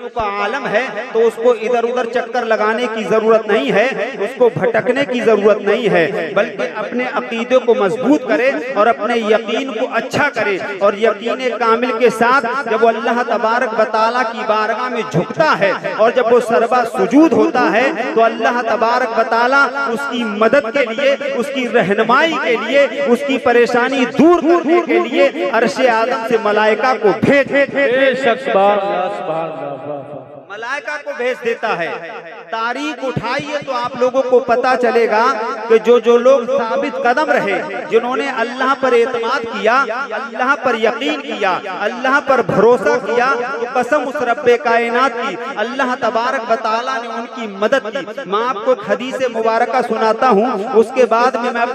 परेशानियों का आलम है तो उसको इधर उधर चक्कर लगाने की जरूरत नहीं है, उसको भटकने की जरूरत नहीं है, बल्कि अपने अकीदे को मजबूत करे और अपने यकीन को अच्छा करे। और यकीन कामिल के साथ जब वो अल्लाह तबारक व तआला की बारगाह में झुकता है और जब वो सरबा सुजूद होता है तो अल्लाह तबारक व तआला उसकी मदद के लिए, उसकी रहनुमाई के लिए, उसकी परेशानी दूर करने के लिए अर्शे आदम से मलाइका को मलाइका को भेज देता है। तारीख उठाइए तो आप लोगों को पता चलेगा कि जो लोग साबित कदम रहे, जिन्होंने अल्लाह पर एतमाद किया, अल्लाह पर यकीन किया, अल्लाह पर भरोसा किया, तो कसम उस रब्बे कायनात की, अल्लाह तबारक व तआला ने उनकी मदद की। मैं आपको एक हदीस मुबारका सुनाता हूँ, उसके बाद में मैं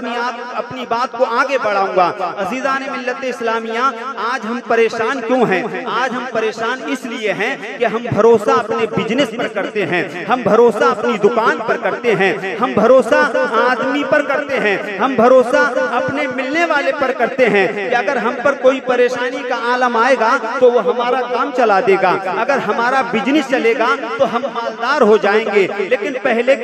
अपनी बात को आगे बढ़ाऊंगा। अजीज़ान मिल्लत इस्लामिया, आज हम परेशान क्यों हैं? आज हम परेशान इसलिए हैं कि हम भरोसा अपने बिजनेस पर करते हैं, हम भरोसा अपनी दुकान पर करते हैं, हम भरोसा आदमी पर करते हैं, हम भरोसा अपने मिलने वाले पर करते हैं कि अगर हम पर कोई परेशानी का आलम आएगा तो वो हमारा काम चला देगा, अगर हमारा बिजनेस चलेगा तो हम मालदार हो जाएंगे। लेकिन पहले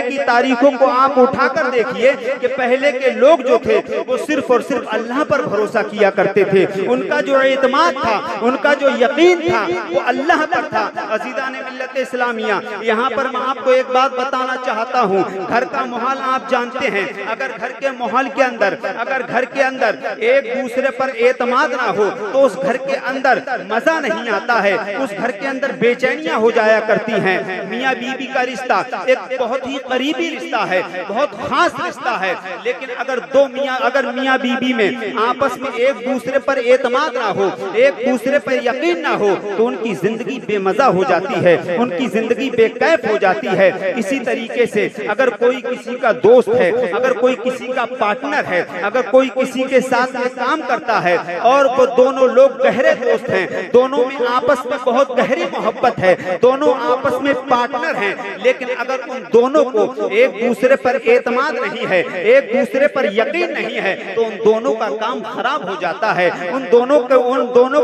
की तारीखों को आप उठाकर देखिए कि पहले के लोग जो थे वो सिर्फ और सिर्फ अल्लाह पर भरोसा किया करते थे। उनका जो एतमाद था, उनका जो यकीन था वो अल्लाह पर था। अज़ीज़ान मिल्लत इस्लामिया, यहाँ पर मैं आपको एक बात बताना चाहता हूँ। घर का माहौल आप जानते हैं, अगर घर के माहौल के अंदर, अगर घर के अंदर एक दूसरे पर एतमाद ना हो तो उस घर के अंदर मजा नहीं आता है, उस घर के अंदर बेचैनियां हो जाया करती हैं। मियाँ बीबी का रिश्ता एक बहुत ही करीबी रिश्ता है, बहुत खास रिश्ता है, लेकिन अगर मियाँ बीबी में आपस में एक दूसरे पर एतमाद ना हो, एक दूसरे पर यकीन ना हो तो उनकी जिंदगी बेमजा हो जाती है, उनकी जिंदगी बेकैफ हो जाती है। इसी तरीके से अगर कोई किसी का दोस्त है, अगर कोई किसी का पार्टनर है, अगर कोई किसी के साथ में काम करता है और वो दोनों लोग गहरे दोस्त हैं, दोनों में आपस में बहुत गहरी मोहब्बत है, दोनों आपस में पार्टनर हैं, लेकिन अगर उन दोनों को एक दूसरे पर एतमाद नहीं है, एक दूसरे पर यकीन नहीं है तो उन दोनों का काम खराब हो जाता है, उन दोनों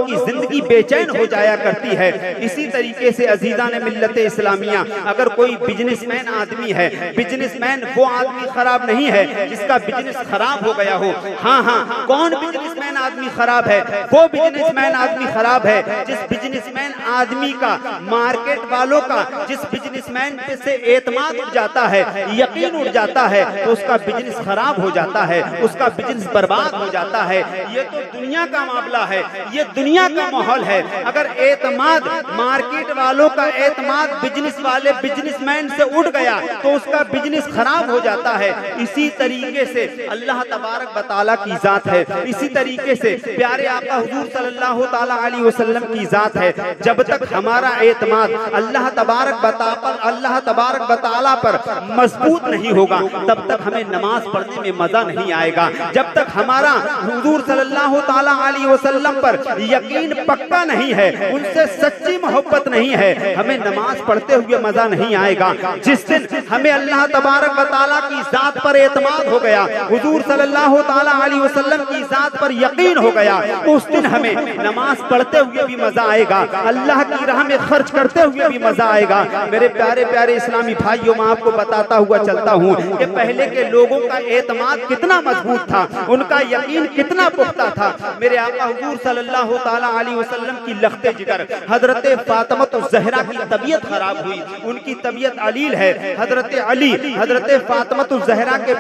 की जिंदगी बेचैन हो जाया करती है। इसी तरीके से अज़ीज़ान मिल्लत इस्लामिया, अगर कोई बिजनेसमैन आदमी है, बिजनेसमैन वो आदमी खराब नहीं है जिसका बिजनेस खराब हो गया हो। हाँ, कौन बिजनेसमैन आदमी खराब है? वो बिजनेसमैन आदमी खराब है जिस बिजनेसमैन आदमी का, मार्केट वालों का, जिस बिजनेसमैन पे से एतमाद उठ जाता है, यकीन उठ जाता है तो उसका बिजनेस खराब हो जाता है, उसका बिजनेस बर्बाद हो जाता है। ये तो दुनिया का मामला है, ये दुनिया का माहौल है। अगर एतमाद, मार्केट वालों का एतमाद बिजनेसमैन से उठ गया तो उसका बिजनेस खराब हो जाता है। इसी तरीके से अल्लाह तबारक व तआला की जात है, इसी तरीके से प्यारे आका हुजूर सल्लल्लाहु तआला अलैहि वसल्लम की जात है। जब तक हमारा एतमाद अल्लाह तबारक व तआला पर मजबूत नहीं होगा तब तक हमें नमाज पढ़ने में मजा नहीं आएगा। जब तक हमारा हुजूर सल्लल्लाहु तआला अलैहि वसल्लम पर यकीन पक्का नहीं है, उनसे सच्ची मोहब्बत नहीं है, हमें नमाज पढ़ते हुए मजा नहीं आएगा। जिस दिन हमें अल्लाह तबारक व तआला की जात पर एतमाद हो गया, हुजूर सल्लल्लाहु तआला अलैहि वसल्लम की जात पर यकीन हो गया, उस दिन हमें नमाज पढ़ते हुए भी मजा आएगा, अल्लाह की राह में खर्च करते हुए भी मजा आएगा। मेरे प्यारे प्यारे इस्लामी भाइयों, मैं आपको बताता हुआ चलता हूँ कि पहले के लोगों का एतमाद कितना मजबूत था, उनका यकीन कितना पुख्ता था। मेरे आका हुजूर सल्लल्लाहु तआला अलैहि वसल्लम की लख्ते जिगर हजरत फातिमा ज़हरा की तबीयत खराब हुई, उनकी तबीयत अलील है। हजरत फातिमा ज़हरा के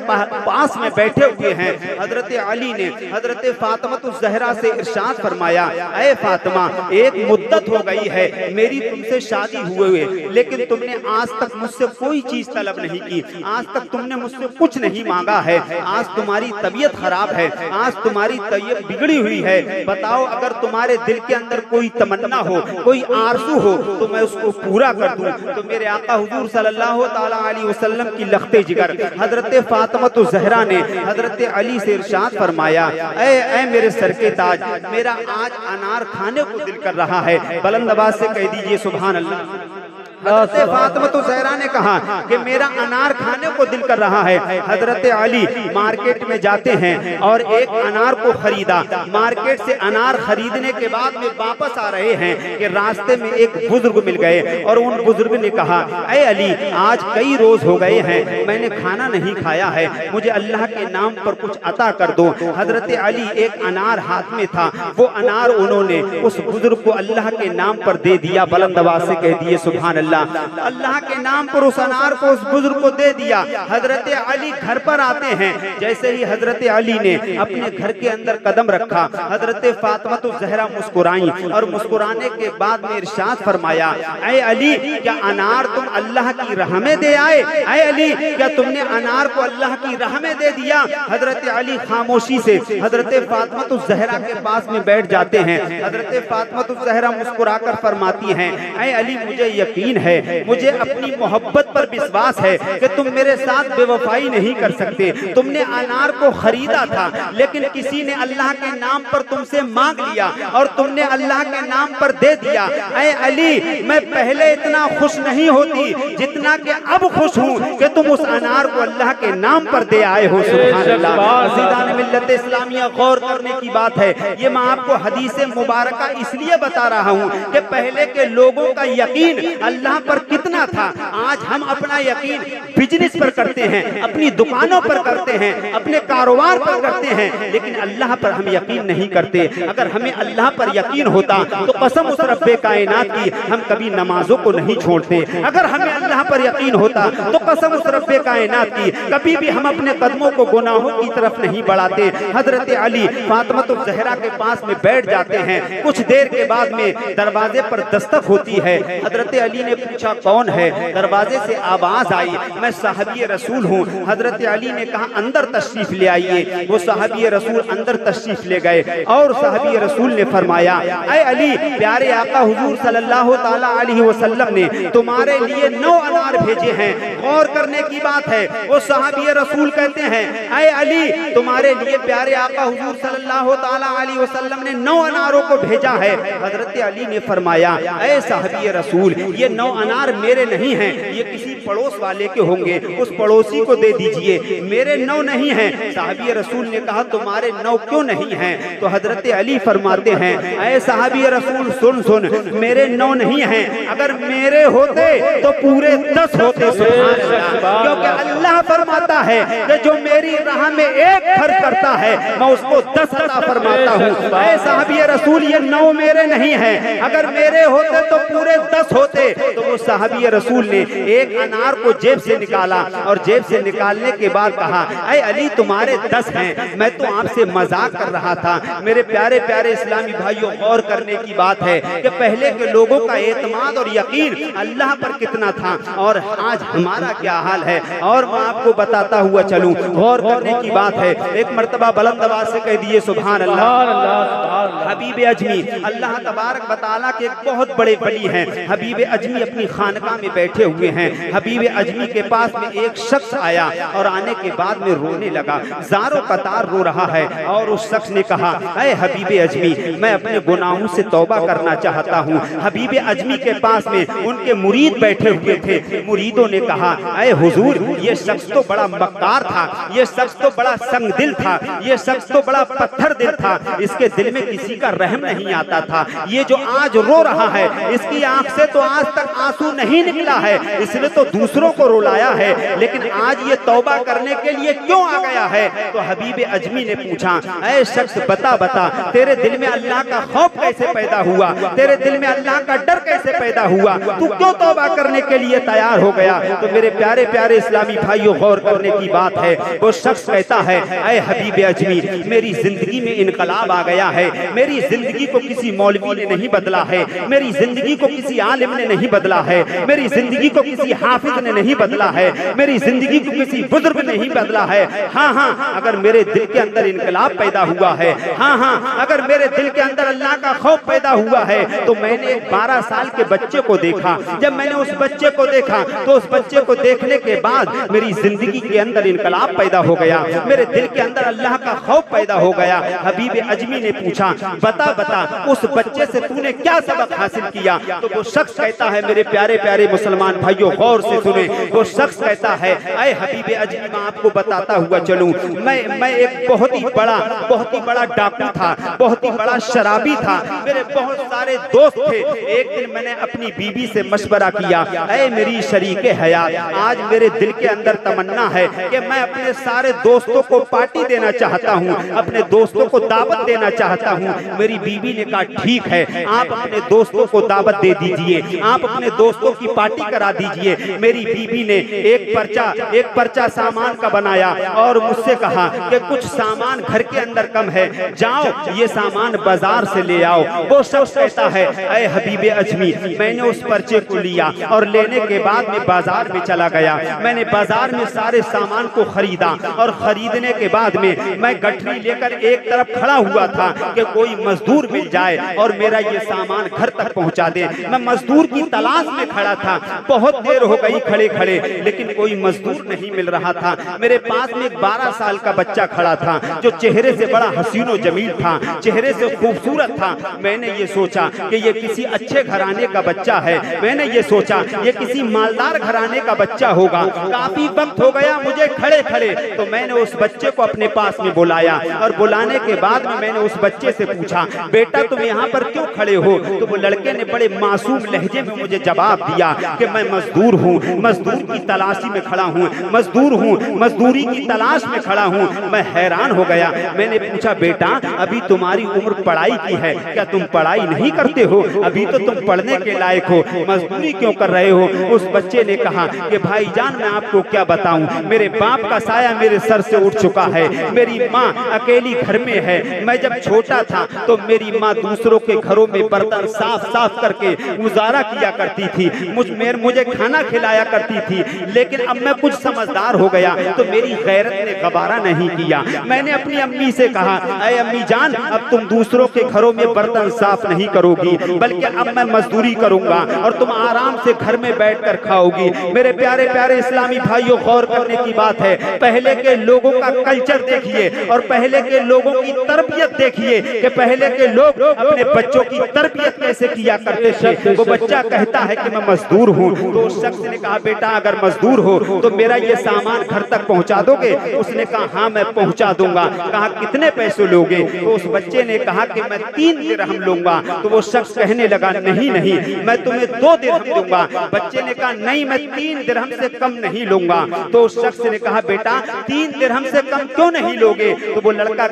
पास में बैठे हुए हैं। हजरत अली ने हजरत फातिमा ज़हरा से इरशाद फरमाया, ऐ फातिमा, एक मुद्दत हो गई है मेरी तुमसे शादी हुए, लेकिन तुमने आज तक मुझसे कोई चीज तलब नहीं की, आज तक तुमने मुझसे कुछ नहीं मांगा है, आज तुम्हारी तबीयत खराब है, आज तुम्हारी तबीयत बिगड़ी हुई है, बताओ अगर तुम्हारे दिल के अंदर कोई तमन्ना हो, कोई आरज़ू हो तो मैं उसको पूरा कर दूं। तो मेरे आका हुजूर सल्लल्लाहु तआला अलैहि वसल्लम की लख्ते जिगर हजरत फातिमा ज़हरा ने हजरत अली से इरशाद फरमाया, ऐ मेरे सर के ताज, मेरा आज अनार खाने को दिल कर रहा है। बुलंद आवाज से कह दीजिए सुभान अल्लाह। हजरत फातिमा तो ज़हरा ने कहा कि मेरा अनार खाने को दिल कर रहा है। हजरत अली मार्केट में जाते हैं और एक अनार को खरीदा। मार्केट से अनार खरीदने के बाद में वापस आ रहे हैं कि रास्ते में एक बुजुर्ग मिल गए और उन बुजुर्ग ने कहा, ऐ अली, आज कई रोज हो गए हैं मैंने खाना नहीं खाया है, मुझे अल्लाह के नाम पर कुछ अता कर दो। हजरत अली एक अनार हाथ में था, वो अनार उन्होंने उस बुजुर्ग को अल्लाह के नाम पर दे दिया। बुलंद आवाज से कह दिए सुभान अल्लाह। अल्लाह के नाम पर उस अनार को उस बुजुर्ग को दे दिया। हजरत अली घर पर आते हैं। जैसे ही हजरत अली ने अपने घर के अंदर कदम रखा, हजरत फातिमा तो ज़हरा मुस्कुराई और मुस्कुराने के बाद में इरशाद फरमाया, ऐ अली, क्या अनार तुम अल्लाह की राह में दे आए? ऐ अली, क्या तुमने अनार को अल्लाह की राह में दे दिया? हजरत अली खामोशी से हजरत फातिमा तो ज़हरा के पास में बैठ जाते हैं। हजरत फातिमा तो ज़हरा मुस्कुराकर फरमाती हैं, ऐ अली, मुझे यकीन है, मुझे अपनी मोहब्बत पर विश्वास है कि तुम मेरे साथ बेवफाई नहीं कर सकते। तुमने अनार को खरीदा था लेकिन किसी ने अल्लाह के नाम पर तुमसे मांग लिया और तुमने अल्लाह के नाम पर दे दिया। ऐ अली, मैं पहले इतना खुश नहीं होती जितना कि अब खुश हूँ कि तुम उस अनार को अल्लाह के नाम पर दे आए हो। सुभान अल्लाह। अज़ीज़ान मिल्लत इस्लामिया, गौर करने की बात है। ये मैं आपको हदीस मुबारका इसलिए बता रहा हूँ कि पहले के लोगों का यकीन अल्लाह पर कितना था। आज हम अपना यकीन बिजनेस पर करते हैं, अपनी दुकानों पर करते हैं, अपने कारोबार पर करते हैं, लेकिन अल्लाह पर हम यकीन नहीं करते। अगर हमें अल्लाह पर यकीन होता तो कसम उस रब्बे कायनात की, हम कभी नमाजों को नहीं छोड़ते। अगर हमें अल्लाह पर यकीन होता तो कसम उस रब्बे कायनात की, कभी भी हम अपने कदमों को गुनाहों की तरफ नहीं बढ़ाते। हजरत अली फातिमा तो ज़हरा के पास में बैठ जाते हैं। कुछ देर के बाद में दरवाजे पर दस्तक होती है। हजरत अली ने पूछा, कौन है? दरवाजे से आवाज आई, मैं साहबी रसूल हूँ। हजरत अली ने कहा, अंदर तशरीफ ले आइए। वो साहबी रसूल अंदर तशरीफ ले गए और साहबी रसूल ने फरमाया, ऐ अली, प्यारे आका हुजूर सल्लल्लाहु ताला अलैहि वसल्लम ने तुम्हारे लिए 9 अनार भेजे हैं। गौर करने की बात है। वो साहबी रसूल कहते हैं, ऐ अली, तुम्हारे लिए प्यारे आका हुजूर सल्लल्लाहु ताला अलैहि वसल्लम ने 9 अनारों को भेजा है। हजरत अली ने फरमाया, ऐ साहबी रसूल, ये 9 अनार मेरे नहीं हैं, ये किसी पड़ोस वाले के होंगे, उस पड़ोसी को दे दीजिए, मेरे 9 नहीं हैं। साहबी रसूल ने कहा, तुम्हारे 9 क्यों नहीं हैं? तो हजरत अली फरमाते हैं, ऐ साहबी रसूल, सुन सुन, मेरे 9 नहीं हैं, अगर मेरे होते तो पूरे 10 होते। सुभान अल्लाह। क्योंकि अल्लाह फरमाता है कि जो मेरी राह में एक खर्च करता है मैं उसको 10 अता फरमाता हूँ। ऐ साहबी रसूल, ये 9 मेरे नहीं हैं, अगर मेरे होते तो पूरे 10 होते। तो वो साहबी रसूल ने एक अनार को जेब से निकाला और जेब से निकालने के बाद कहा, ऐ अली, तुम्हारे 10 हैं, मैं तो आपसे मजाक कर रहा था। मेरे प्यारे प्यारे इस्लामी भाइयों, गौर करने की बात है कि पहले के लोगों का एतमाद और यकीन अल्लाह पर कितना था और आज हमारा क्या हाल है। और मैं आपको बताता हुआ चलूं, गौर करने की बात है। एक मर्तबा बुलंद आवाज से कह दिए सुभान अल्लाह। हबीब अजमी, अल्लाह तबारक व तआला के एक बहुत बड़े वली हैं। हबीब अजमी अपनी खानका में बैठे हुए हैं। हबीब अजमी के पास में एक शख्स आया और आने के बाद में रोने लगा, ज़ारो कतार रो रहा है। और उस शख्स ने कहा, ऐ हबीब अजमी, मैं अपने गुनाहों से तौबा करना चाहता हूँ। हबीब अजमी के पास में उनके मुरीद बैठे हुए थे। मुरीदों ने कहा, ऐ हुजूर, ये शख्स तो बड़ा मक्कार था, ये शख्स तो बड़ा संगदिल था, ये शख्स तो बड़ा पत्थर दिल था, इसके दिल में किसी का रहम नहीं आता था। ये जो आज रो रहा है, इसकी आंख से तो आज तक आंसू नहीं निकला है, इसने तो दूसरों को रुलाया है, लेकिन आज ये तौबा करने के लिए क्यों आ गया है? तो हबीब अजमी ने पूछा, ऐ शख्स, बता बता, तेरे दिल में अल्लाह का खौफ कैसे पैदा हुआ? तेरे दिल में अल्लाह का डर कैसे पैदा हुआ? तू क्यों तौबा करने के लिए तैयार हो गया? तो मेरे प्यारे प्यारे इस्लामी भाइयों, गौर करने की बात है। वो शख्स कहता है, ऐ हबीब अजमी, मेरी जिंदगी में इनकलाब आ गया है। मेरी जिंदगी को किसी मौलवी ने नहीं बदला है, मेरी जिंदगी को किसी आलिम ने नहीं बदला है, मेरी जिंदगी को किसी हाफिज ने नहीं बदला है, मेरी जिंदगी को किसी बुजुर्ग ने नहीं बदला है। हाँ हाँ, अगर मेरे दिल के अंदर इनकलाब पैदा हुआ है, हाँ हाँ, अगर मेरे दिल के अंदर अल्लाह का खौफ पैदा हुआ है, तो मैंने एक 12 साल के बच्चे को देखा। जब मैंने उस बच्चे को देखा तो उस बच्चे को देखने के बाद मेरी जिंदगी के अंदर इनकलाब पैदा हो गया, मेरे दिल के अंदर अल्लाह का खौफ पैदा हो गया। हबीब अजमी ने पूछा, बता बता उस बच्चे से तूने क्या सबक हासिल किया? तो वो शख्स कहता है, मेरे प्यारे प्यारे मुसलमान भाइयों गौर से सुने, वो शख्स कहता है, ऐ हबीब अजमी मैं आपको बताता हुआ चलूं, मैं एक बहुत ही बड़ा डाकू था, बहुत ही बड़ा शराबी था, मेरे बहुत सारे दोस्त थे। एक दिन मैंने अपनी बीवी से मशवरा किया, ऐ मेरी शरीके हयात, आज मेरे दिल के अंदर तमन्ना है कि मैं अपने सारे दोस्तों को पार्टी देना चाहता हूँ, अपने दोस्तों को दावत देना चाहता हूँ। मेरी बीवी ने कहा ठीक है, आप अपने दोस्तों को दावत दे दीजिए, आप अपने दोस्तों की पार्टी करा दीजिए। मेरी बीवी ने एक पर्चा सामान का बनाया और मुझसे कहा कि कुछ सामान घर के अंदर कम है, जाओ ये सामान बाजार से ले आओ। वो शख्स कहता है, ऐ हबीब अजमी मैंने उस पर्चे को लिया और लेने के बाद में बाजार में चला गया। मैंने बाजार में सारे सामान को खरीदा और खरीदने के बाद में मैं गठरी लेकर एक तरफ खड़ा हुआ था कि कोई मजदूर मिल जाए और मेरा ये सामान घर तक पहुंचा दे। मैं मजदूर की तलाश में खड़ा था, बहुत देर हो गई खड़े खड़े, लेकिन कोई मजदूर नहीं मिल रहा था। मेरे पास में एक 12 साल का बच्चा खड़ा था जो चेहरे से बड़ा हसीन और जमील था, चेहरे से खूबसूरत था। मैंने ये सोचा कि ये किसी अच्छे घराने का बच्चा है, मैंने ये सोचा ये किसी मालदार घराने का बच्चा होगा। काफी वक्त हो गया मुझे खड़े खड़े, तो मैंने उस बच्चे को अपने पास में बुलाया और बुलाने के बाद में मैंने उस बच्चे से पूछा, बेटा तुम यहाँ पर क्यों खड़े हो? तो वो लड़के ने बड़े मासूम लहजे में मुझे जवाब दिया कि मैं मजदूर हूँ, मजदूर की तलाशी में खड़ा हूँ, मजदूर हूँ, मजदूरी की तलाश में खड़ा हूँ। मैं हैरान हो गया। मैंने पूछा, बेटा अभी तुम्हारी उम्र पढ़ाई की है, क्या तुम पढ़ाई नहीं करते हो? अभी तो तुम पढ़ने के लायक हो, मजदूरी क्यों कर रहे हो? उस बच्चे ने कहा कि भाईजान मैं आपको क्या बताऊं, मेरे बाप का साया मेरे सर से उठ चुका है, मेरी माँ अकेली घर में है। मैं जब छोटा था तो मेरी माँ दूसरों के घरों में बर्तन साफ करके गुजारा किया करती थी, मुझे खाना खिलाया करती थी। लेकिन अब मैं कुछ समझदार हो गया तो मेरी गैरत ने गवारा नहीं किया। मैंने अपनी अम्मी से कहा, अरे अम्मी जान अब तुम दूसरों के घरों में बर्तन साफ नहीं करोगी, बल्कि अब मैं मजदूरी करूंगा और तुम आराम से घर में बैठकर खाओगी। मेरे प्यारे प्यारे इस्लामी भाइयों गौर करने की बात है, पहले के लोगों का कल्चर देखिए और पहले के लोगों की तरबियत देखिए कि पहले के लोग अपने बच्चों की तरबियत कैसे किया करते थे। वो बच्चा कहता है कि मैं मजदूर हूँ, तो उस शख्स ने कहा, बेटा अगर मजदूर हो तो मेरा ये सामान घर तक पहुँचा दोगे? उसने कहा हाँ मैं पहुँचा दूंगा। कहा कितने पैसे लोगे? तो उस बच्चे ने कहा कि मैं 3 दिरहम लूंगा। तो वो शख्स कहने लगा, नहीं मैं तुम्हें 2 दिरहम दूंगा। बच्चे ने कहा नहीं मैं 3 दिरहम से कम नहीं लूंगा। तो उस शख्स ने कहा, बेटा 3 दिरहम से कम क्यों नहीं लोगे? तो वो लड़का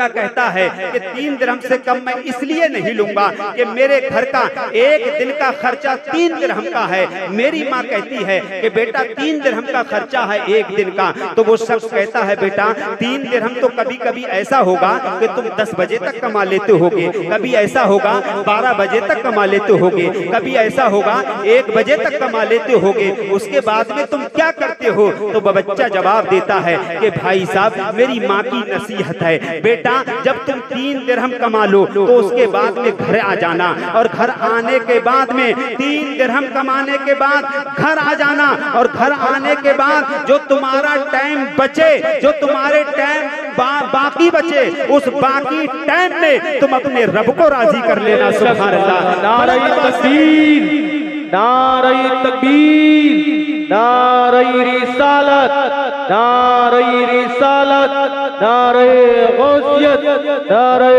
कहता है कि 3 दिरहम से कम मैं इसलिए नहीं लूंगा कि मेरे घर का एक दिन का खर्चा 3 दिरहम का है। मेरी माँ कहती है कि बेटा 3 दिरहम का खर्चा है एक दिन का। तो वो शख्स कहता है, बेटा 3 दिरहम तो कभी कभी ऐसा होगा कि तुम 10 बजे तक कमा लेते होगे, कभी ऐसा होगा 12 बजे तक कमा लेते होगे, कभी ऐसा होगा 1 बजे तक कमा लेते होगे, उसके बाद में तुम क्या करते हो? तो बच्चा जवाब देता है कि भाई साहब मेरी माँ की नसीहत है, बेटा जब तुम 3 दिरहम कमा लो तो उसके बाद में घर आ जाना और घर आने के बाद में 3 दिरहम कमाने के बाद घर आ जाना और घर आने के बाद जो तुम्हारा टाइम बचे, जो तुम्हारे टाइम बाकी बचे, उस बाकी टाइम में तुम अपने रब को राजी कर लेना। सुभान अल्लाह। नारे तकबीर, नारे तकबीर, नारे रिसालत, नारे रिसालत, नारे गौसियत, नारे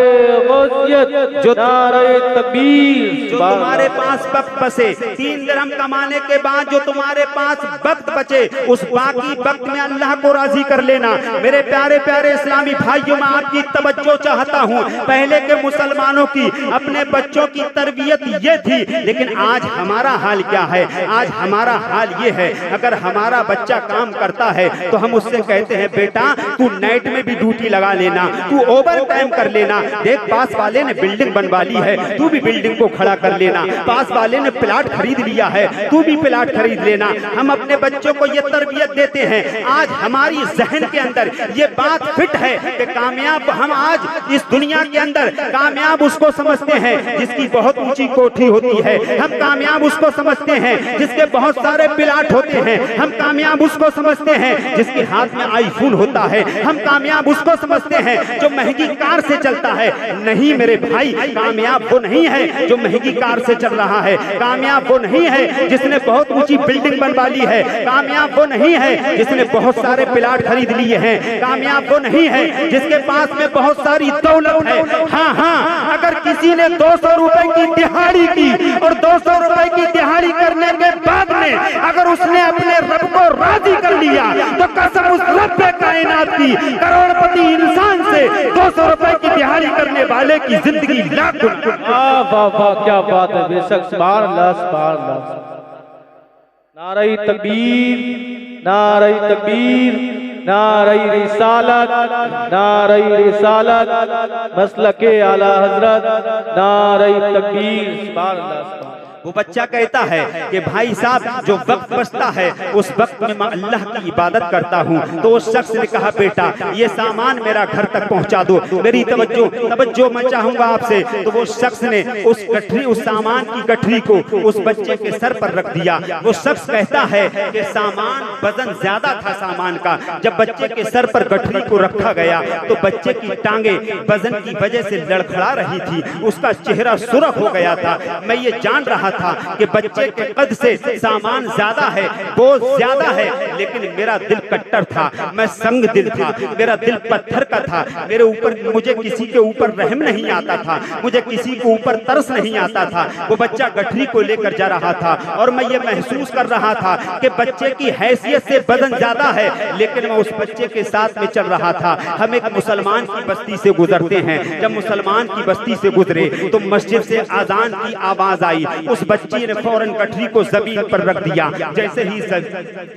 गौसियत, जो नारे तकबीर। जो तुम्हारे पास वक्त बचे, 3 दिरहम कमाने के बाद जो तुम्हारे पास वक्त बचे, उस बाकी वक्त में अल्लाह को राजी कर लेना। मेरे प्यारे प्यारे इस्लामी भाइयों, मैं आपकी तवज्जो चाहता हूँ। पहले के मुसलमानों की अपने बच्चों की तरबियत ये थी, लेकिन आज हमारा हाल क्या है? आज हमारा हाल ये है, अगर हमारा बच्चा काम करता है तो हम उससे कहते हैं बेटा तू नाइट में भी ड्यूटी लगा लेना, तू ओवर टाइम कर लेना, देख पास वाले ने बिल्डिंग बनवा ली है, तू भी बिल्डिंग को खड़ा कर लेना, पास वाले ने प्लाट खरीद लिया है, तू भी प्लाट खरीद लेना। हम अपने बच्चों को ये तरबियत देते हैं। आज हमारी जहन के अंदर ये बात फिट है कि कामयाब, हम आज इस दुनिया के अंदर कामयाब उसको समझते हैं जिसकी बहुत ऊंची कोठी होती है, हम कामयाब उसको समझते हैं जिसके बहुत सारे प्लाट होते हैं, हम कामयाब उसको समझते हैं जिसके हाथ में आईफोन होता है, हम कामयाब उसको समझते हैं जो महंगी कार से चलता है। नहीं मेरे भाई, कामयाब वो नहीं है जो महंगी कार से चल रहा है, कामयाब वो नहीं है जिसने बहुत ऊंची बिल्डिंग बनवा ली है, कामयाब वो नहीं है जिसने बहुत सारे प्लाट खरीद लिए हैं, कामयाब वो नहीं है जिसके पास में बहुत सारी दौलत है। हाँ हाँ, अगर किसी ने 200 रुपए की दिहाड़ी की और 200 रुपए की दिहाड़ी करने के बाद में अगर उसने अपने रब को राजी कर लिया तो कसम उस रब कायनात की, करोड़पति इंसान से 200 रुपए की दिहाड़ी करने वाले की जिंदगी लाख गुना। वाह वाह, क्या बात है, बेशक सुभान अल्लाह सुभान अल्लाह। नारे तकबीर, नारे तकबीर, नारे रिसालत, नारे रिसालत, मसलके आला हजरत, नारे तकबीर, सुभान अल्लाह। वो बच्चा कहता है कि भाई साहब जो वक्त बचता है उस वक्त में मैं अल्लाह की इबादत करता हूँ। तो उस शख्स ने कहा बेटा ये सामान मेरा घर तक पहुँचा दो, मेरी तवज्जो मैं चाहूंगा आपसे। तो वो शख्स ने उस गठरी, उस सामान की गठरी को उस बच्चे के सर पर रख दिया। वो शख्स कहता है कि सामान वजन ज्यादा था सामान का। जब बच्चे के सर पर गठरी को रखा गया तो बच्चे की टांगे वजन की वजह से लड़खड़ा रही थी, उसका चेहरा सुर्ख हो गया था। मैं ये जान रहा था कि बच्चे के कद से सामान ज्यादा है, बोझ ज्यादा है, लेकिन मेरा दिल कट्टर था, मैं संग दिल था, मेरा दिल पत्थर का था, मेरे ऊपर मुझे किसी के ऊपर रहम नहीं आता था, मुझे किसी के ऊपर तरस नहीं आता था। वो बच्चा गठरी को लेकर जा रहा था और मैं ये महसूस कर रहा था कि बच्चे की हैसियत से वजन ज्यादा है, लेकिन मैं उस बच्चे के साथ में चल रहा था। हम एक मुसलमान की बस्ती से गुजरते हैं, जब मुसलमान की बस्ती से गुजरे तो मस्जिद से अजान की आवाज आई। उस बच्ची ने फौरन गठरी को जमीन पर रख दिया।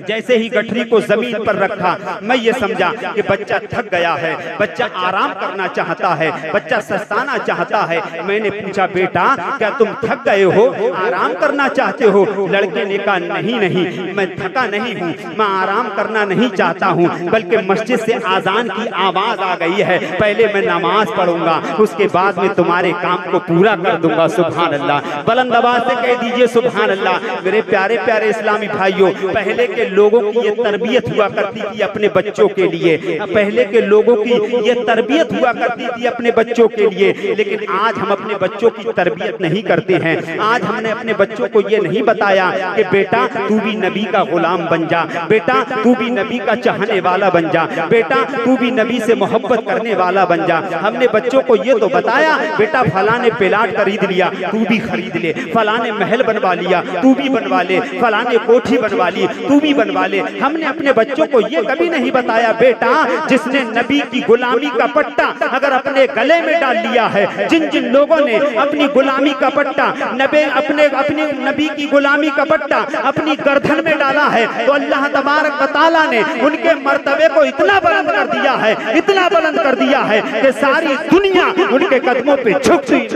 जैसे ही गठरी को जमीन पर रखा मैं ये समझा कि बच्चा थक गया है, बच्चा आराम करना चाहता है, बच्चा सस्ताना चाहता है। मैंने पूछा बेटा क्या तुम थक गए हो, आराम करना चाहते हो? लड़के ने कहा नहीं नहीं, मैं थका नहीं हूँ, मैं आराम करना नहीं चाहता हूँ, बल्कि मस्जिद से आजान की आवाज आ गई है, पहले मैं नमाज पढ़ूंगा, उसके बाद में तुम्हारे काम को पूरा कर दूंगा। सुभान अल्लाह, बुलंद आवाज से कह दीजिए सुभान अल्लाह। मेरे प्यारे प्यारे इस्लामी भाइयों, पहले के लोगों की ये तरबियत हुआ करती थी अपने बच्चों के लिए, पहले के लोगों की ये तरबियत हुआ करती थी अपने बच्चों के लिए, लेकिन आज हम अपने बच्चों की तरबियत नहीं करते हैं। आज हमने अपने बच्चों को ये नहीं बताया कि बेटा तू भी नबी का गुलाम बन जा, बेटा तू भी नबी का चाहने वाला बन जा, बेटा तू भी नबी से मोहब्बत करने वाला बन जा। हमने बच्चों को ये तो बताया बेटा फला ने प्लाट खरीद लिया तू भी खरीद ले, फला ने महल बनवा लिया तू भी बनवा ले, फला ने कोठी बनवा ली तू भी बनवा ले। हमने अपने बच्चों को ये कभी नहीं बताया बेटा जिसने नबी की गुलामी का पट्टा अगर अपने गले में डाल लिया है, जिन जिन लोगों ने अपनी गुलामी का पट्टा अपनी नबी की गुलामी का पट्टा अपनी गर्दन में डाला है, तो अल्लाह तबारक व तआला ने उनके मर्तबे को इतना बुलंद कर दिया है, इतना बुलंद कर दिया है कि सारी दुनिया उनके कदमों पे झुक गई।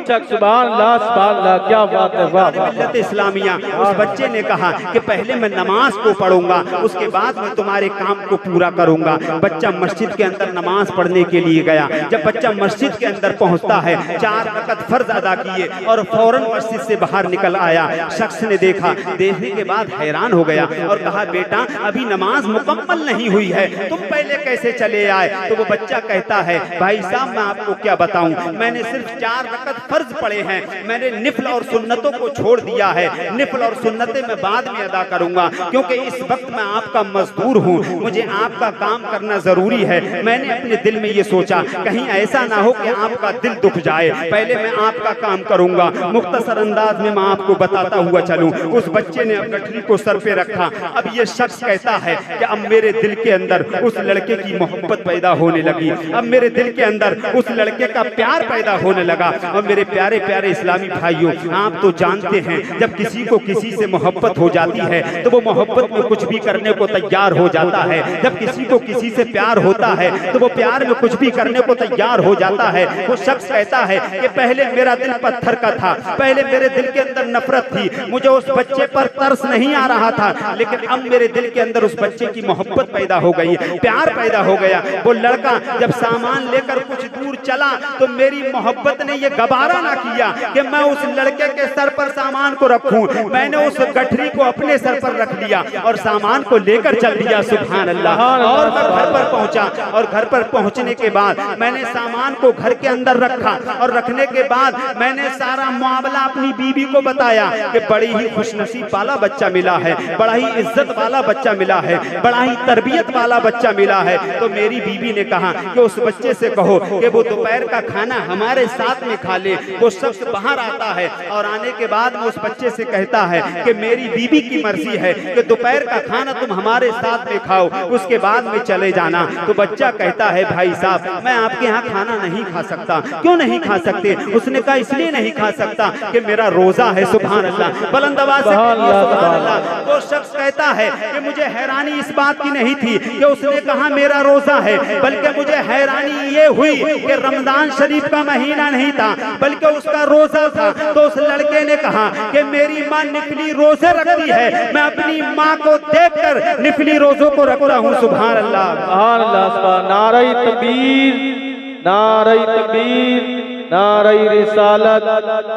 सुभान अल्लाह सुभान अल्लाह, क्या बात है, वाह मिल्लत इस्लामिया। उस बच्चे ने कहा कि पहले मैं नमाज को पढ़ूंगा, उसके बाद मैं तुम्हारे काम को पूरा करूंगा। बच्चा मस्जिद के अंदर नमाज पढ़ने के लिए गया। जब बच्चा मस्जिद के अंदर पहुंचता है, 4 रकअत फर्ज अदा किए और फौरन मस्जिद से बाहर निकल आया। शख्स ने देखा, देखने के बाद हैरान हो गया और कहा बेटा अभी नमाज मुकम्मल नहीं हुई है, तुम पहले कैसे चले आए? तो वो बच्चा कहता है भाई साहब मैं आपको क्या बताऊं, मैंने सिर्फ 4 रकअत फर्ज पढ़े हैं, मैंने निफल और सुन्नतों को छोड़ दिया है। निफल और सुन्नतें मैं बाद में अदा करूंगा, क्योंकि इस वक्त मैं आपका मजदूर हूँ, मुझे आपका काम करना जरूरी है। मैंने अपने दिल में ये सोचा कहीं ऐसा ना हो कि आपका दिल दुख जाए, पहले मैं आपका काम करूंगा। मुख्तसर अंदाज में मैं आपको बताता हुआ चलूं। उस बच्चे ने गठरी को सर पे रखा। अब ये शख्स कहता है कि अब मेरे दिल के अंदर उस लड़के की मोहब्बत पैदा होने लगी, अब मेरे दिल के अंदर उस लड़के का प्यार पैदा होने लगा। और मेरे प्यारे प्यारे इस्लामी भाइयों, आप तो जानते हैं जब किसी को किसी से मोहब्बत हो जाती है तो वो मोहब्बत में कुछ भी करने को तैयार हो जाता है। जब किसी को किसी से प्यार होता है तो वो प्यार में कुछ भी करने को तैयार हो जाता है। वो शख्स कहता है कि पहले मेरा दिल पत्थर का था, पहले मेरे दिल के अंदर नफरत थी, मुझे उस बच्चे पर तरस नहीं आ रहा था, लेकिन अब मेरे दिल के अंदर उस बच्चे की मोहब्बत पैदा हो गई, प्यार पैदा हो गया। वो लड़का जब सामान लेकर कुछ दूर चला तो मेरी मोहब्बत ने ये गवारा ना किया कि मैं उस लड़के के सर पर सामान को रखूं। मैंने उस गठरी को अपने सर पर रख लिया और सामान को लेकर चल दिया। सुभान अल्लाह। और मैं घर पर पहुंचा और घर पर पहुंचने के बाद मैंने सामान को घर के अंदर रखा और रखने के बाद मैंने सारा मामला अपनी बीवी को बताया कि बड़ी ही खुशनसीब वाला बच्चा मिला है, बड़ा ही इज्जत वाला बच्चा मिला है, बड़ा ही तरबियत वाला बच्चा मिला है। तो मेरी बीवी ने कहा कि उस बच्चे से कहो कि वो दोपहर का खाना हमारे साथ में खा ले। वो शख्स बाहर आता है और आने के बाद में उस बच्चे से कहता है कि मेरी बीवी की मर्जी है कि दोपहर का खाना तुम हमारे साथ में खाओ, उसके बाद में चले जाना। तो बच्चा कहता है भाई साहब मैं आपके यहाँ खाना नहीं खा सकता। क्यों नहीं खा सकते? उसने कहा इसलिए नहीं खा सकता कि मेरा रोजा है। सुभान अल्लाह। बुलंद आवाज से सुभान अल्लाह। वो शख्स कहता है कि मुझे हैरानी इस बात की नहीं थी कि उसने कहा मेरा रोजा है, बल्कि मुझे हैरानी ये हुई कि रमजान शरीफ का महीना नहीं था बल्कि उसका रोजा था। तो उस लड़के ने कहा कि मेरी माँ निफली रोजे रखती है, मैं अपनी माँ को देखकर निफली रोजों को रखता हूँ। सुभान अल्लाह। सुभान अल्लाह। नारे तकबीर, नारे तकबीर, नारे रिसालत,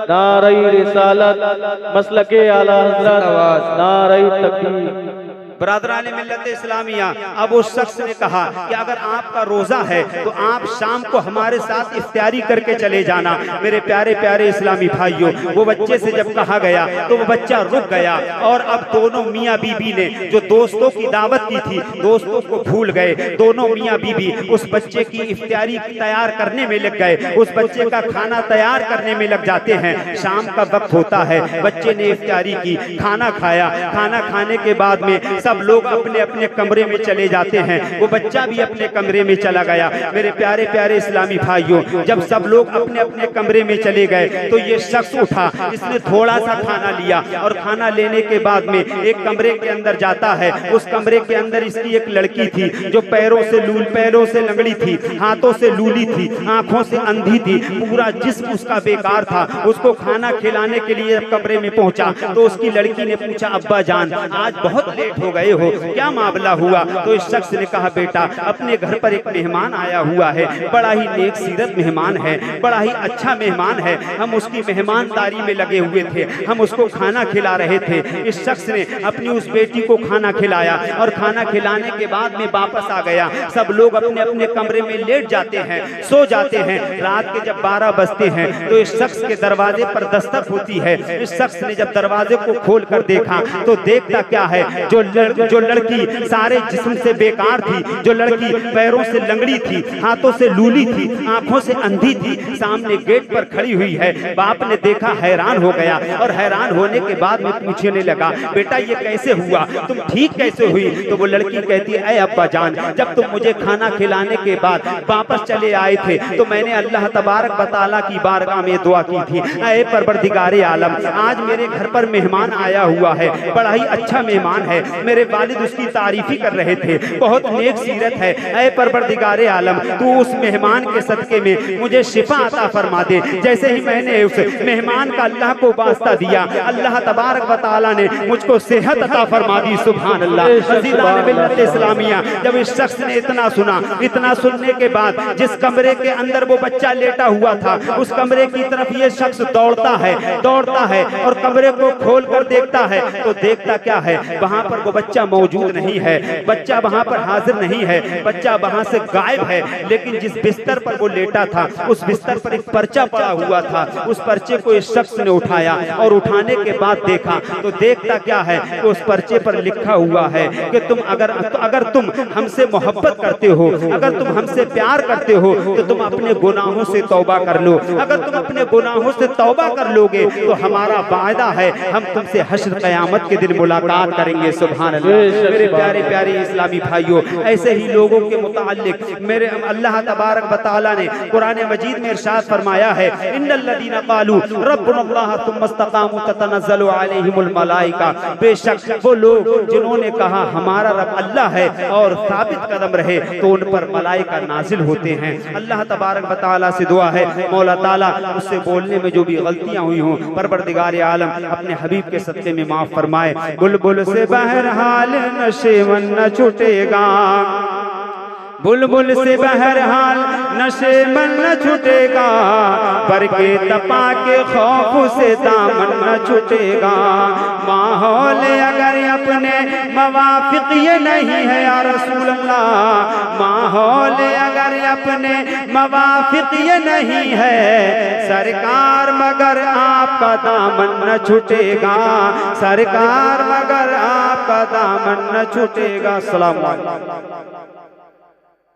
नारे रिसालत, मसलके आला हज़रत, नारे तकबीर। बरादरान मिल्लत इस्लामिया, अब उस शख्स ने कहा कि अगर आपका रोजा है तो आप शाम को हमारे साथ इफ्तारी करके चले जाना। मेरे प्यारे प्यारे इस्लामी भाइयों, वो बच्चे से जब कहा गया तो वो बच्चा रुक गया और अब दोनों मियाँ बीबी ने जो दोस्तों की दावत की थी दोस्तों को भूल गए। दोनों मियाँ बीबी उस बच्चे की इफ्तारी तैयार करने में लग गए, उस बच्चे का खाना तैयार करने में लग जाते हैं। शाम का वक्त होता है, बच्चे ने इफ्तारी की, खाना खाया। खाना खाने के बाद में सब लोग अपने अपने कमरे में चले जाते हैं। वो बच्चा भी अपने कमरे में चला गया। मेरे प्यारे प्यारे इस्लामी भाइयों, जब सब लोग अपने अपने कमरे में चले गए तो ये शख्स उठा, इसने थोड़ा सा खाना लिया और खाना लेने के बाद में एक कमरे के अंदर जाता है। उस कमरे के अंदर इसकी एक लड़की थी जो पैरों से लंगड़ी थी, हाथों से लूली थी, आंखों से अंधी थी, पूरा जिस्म उसका बेकार था। उसको खाना खिलाने के लिए कमरे में पहुंचा तो उसकी लड़की ने पूछा अब्बा जान आज बहुत लेट हो गए हो, क्या मामला हुआ? तो इस शख्स ने कहा बेटा अपने घर पर एक मेहमान आया हुआ है, बड़ा ही नेक सीरत मेहमान है, बड़ा ही अच्छा मेहमान है, हम उसकी मेहमानदारी में लगे हुए थे, हम उसको खाना खिला रहे थे। इस शख्स ने अपनी उस बेटी को खाना खिलाया और खाना खिलाने के बाद में वापस आ गया। सब लोग अपने अपने कमरे में लेट जाते हैं, सो जाते हैं। रात के जब 12 बजते हैं तो इस शख्स के दरवाजे पर दस्तक होती है। इस शख्स ने जब दरवाजे को खोल कर देखा तो देखता क्या है, जो लड़की सारे जिस्म से बेकार थी, जो लड़की पैरों से लंगड़ी थी, हाथों से लूली थी, आंखों से अंधी थी, सामने गेट पर खड़ी हुई है। बाप ने देखा, हैरान हो गया और हैरान होने के बाद में पूछने लगा बेटा ये कैसे हुआ, तुम ठीक कैसे हुई? तो वो लड़की कहती है अब्बा जान जब तुम मुझे खाना खिलाने के बाद वापस चले आए थे तो मैंने अल्लाह तबारक व तआला की बारगाह में दुआ की थी, ऐ परवरदिगारे आलम आज मेरे घर पर मेहमान आया हुआ है, बड़ा ही अच्छा मेहमान है, मेरे वालिद उसकी तारीफी कर रहे थे, बहुत नेक सीरत है, ऐ परवरदिगारे आलम तू उस मेहमान के सदके में मुझे शिफा अता फरमा दे। जैसे ही मैंने उस मेहमान का अल्लाह को वास्ता दिया अल्लाह तबारक व तआला ने मुझको सेहत अता फरमा दी। सुभान अल्लाह। अज़ीज़ान मिल्लत इस्लामिया, जब इस शख्स ने इतना सुना, इतना सुनने के बाद जिस कमरे के अंदर वो बच्चा लेटा हुआ था उस कमरे की तरफ ये शख्स दौड़ता है और कमरे को खोल कर देखता है तो देखता क्या है, वहां पर वो बच्चा मौजूद नहीं है, बच्चा वहां पर हाजिर नहीं है, बच्चा वहां से गायब है। लेकिन जिस बिस्तर पर वो लेटा था उस बिस्तर पर एक पर्चा पड़ा हुआ था, उस पर्चे को इस शख्स ने उठाया और उठाने के बाद देखा तो देखता क्या है कि उस पर्चे पर लिखा हुआ है कि तुम अगर तुम हमसे मोहब्बत करते हो, अगर तुम हमसे प्यार करते हो तो तुम अपने गुनाहों से तौबा कर लो, अगर तुम अपने गुनाहों से तौबा कर लोगे तो हमारा वायदा है हम तुमसे हश्र क़यामत के दिन मुलाकात करेंगे। सुभान सुभान अल्लाह। मेरे प्यारे प्यारे इस्लामी भाइयों, ऐसे ही लोगों के मुताल्लिक मेरे अल्लाह तबारक व तआला ने कुरान मजीद में इरशाद फरमाया है, इन्नल्लज़ीना क़ालू रब्बुनल्लाह सुम्मा इस्तक़ामू ततनज़्ज़लु अलैहिमुल मलाइका, बेशक वो लोग जिन्होंने कहा हमारा रब अल्लाह है और साबित कदम रहे तो उन पर मलाइका नाजिल होते हैं। अल्लाह तबारक व तआला से दुआ है मौला ताला उससे बोलने में जो भी गलतियां हुई हों परवरदिगार आलम अपने हबीब के सदक़े में माफ फरमाए। बुलबुल से बहरहाल नशेवन न छूटेगा, बुलबुल से बहरहाल नशे मन न छूटेगा, बरके तपा के खौफ से दामन न छूटेगा। माहौल अगर अपने मवाफिक ये नहीं है या रसूल अल्लाह, माहौल अगर अपने मवाफिक ये नहीं है सरकार मगर आपका दामन न छूटेगा, सरकार मगर आपका दामन न छूटेगा। अस्सलाम वालेकुम।